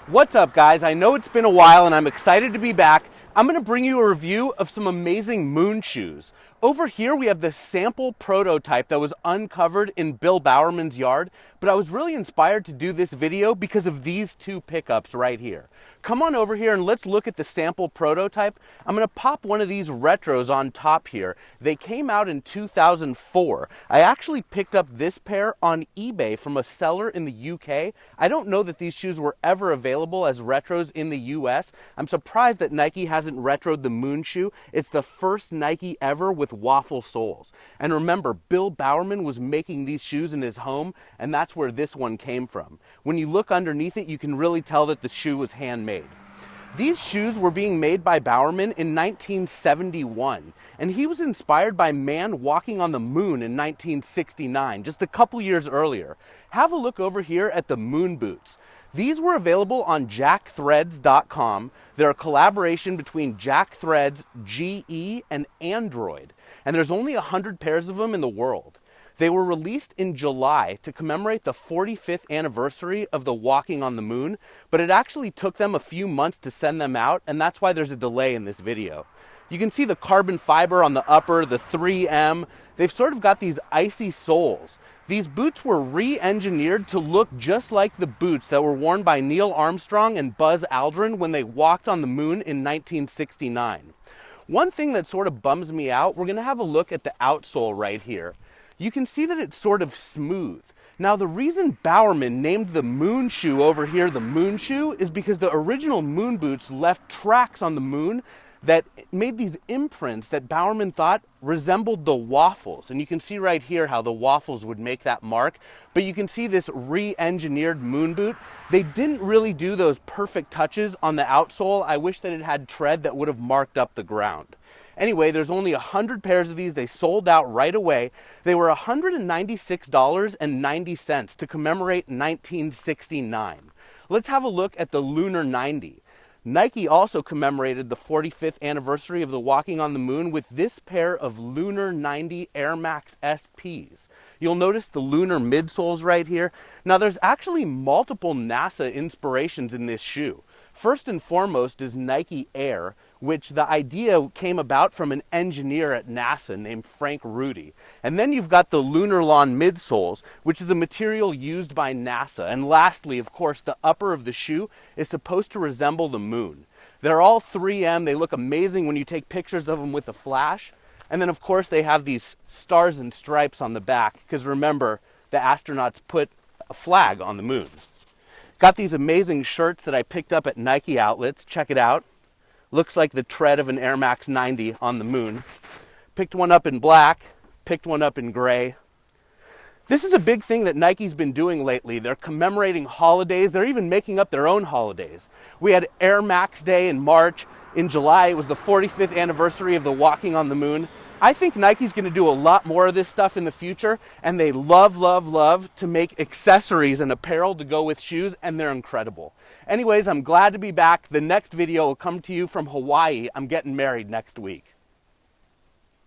What's up, guys? I know it's been a while and I'm excited to be back. I'm going to bring you a review of some amazing moon shoes. Over here we have the sample prototype that was uncovered in Bill Bowerman's yard, but I was really inspired to do this video because of these two pickups right here. Come on over here and let's look at the sample prototype. I'm going to pop one of these retros on top here. They came out in 2004. I actually picked up this pair on eBay from a seller in the UK. I don't know that these shoes were ever available as retros in the US. I'm surprised that Nike hasn't retroed the Moon shoe. It's the first Nike ever with waffle soles. And remember, Bill Bowerman was making these shoes in his home, and that's where this one came from. When you look underneath it, you can really tell that the shoe was handmade. These shoes were being made by Bowerman in 1971, and he was inspired by man walking on the moon in 1969, just a couple years earlier. Have a look over here at the moon boots. These were available on jackthreads.com. They're a collaboration between Jack Threads, GE, and Android, and there's only 100 pairs of them in the world. They were released in July to commemorate the 45th anniversary of the walking on the moon, but it actually took them a few months to send them out, and that's why there's a delay in this video. You can see the carbon fiber on the upper, the 3M. They've sort of got these icy soles. These boots were re-engineered to look just like the boots that were worn by Neil Armstrong and Buzz Aldrin when they walked on the moon in 1969. One thing that sort of bums me out, we're going to have a look at the outsole right here. You can see that it's sort of smooth. Now, the reason Bowerman named the moon shoe over here the moon shoe is because the original moon boots left tracks on the moon that made these imprints that Bowerman thought resembled the waffles. And you can see right here how the waffles would make that mark. But you can see this re-engineered moon boot. They didn't really do those perfect touches on the outsole. I wish that it had tread that would have marked up the ground. Anyway, there's only 100 pairs of these. They sold out right away. They were $196.90 to commemorate 1969. Let's have a look at the Lunar 90. Nike also commemorated the 45th anniversary of the walking on the moon with this pair of Lunar 90 Air Max SPs. You'll notice the lunar midsoles right here. Now, there's actually multiple NASA inspirations in this shoe. First and foremost is Nike Air, which the idea came about from an engineer at NASA named Frank Rudy. And then you've got the Lunar Lawn midsoles, which is a material used by NASA. And lastly, of course, the upper of the shoe is supposed to resemble the moon. They're all 3M. They look amazing when you take pictures of them with a flash. And then, of course, they have these stars and stripes on the back, because remember, the astronauts put a flag on the moon. Got these amazing shirts that I picked up at Nike outlets. Check it out. Looks like the tread of an Air Max 90 on the moon. Picked one up in black, picked one up in gray. This is a big thing that Nike's been doing lately. They're commemorating holidays. They're even making up their own holidays. We had Air Max Day in March. In July, it was the 45th anniversary of the walking on the moon. I think Nike's going to do a lot more of this stuff in the future, and they love to make accessories and apparel to go with shoes, and they're incredible. Anyways, I'm glad to be back. The next video will come to you from Hawaii. I'm getting married next week.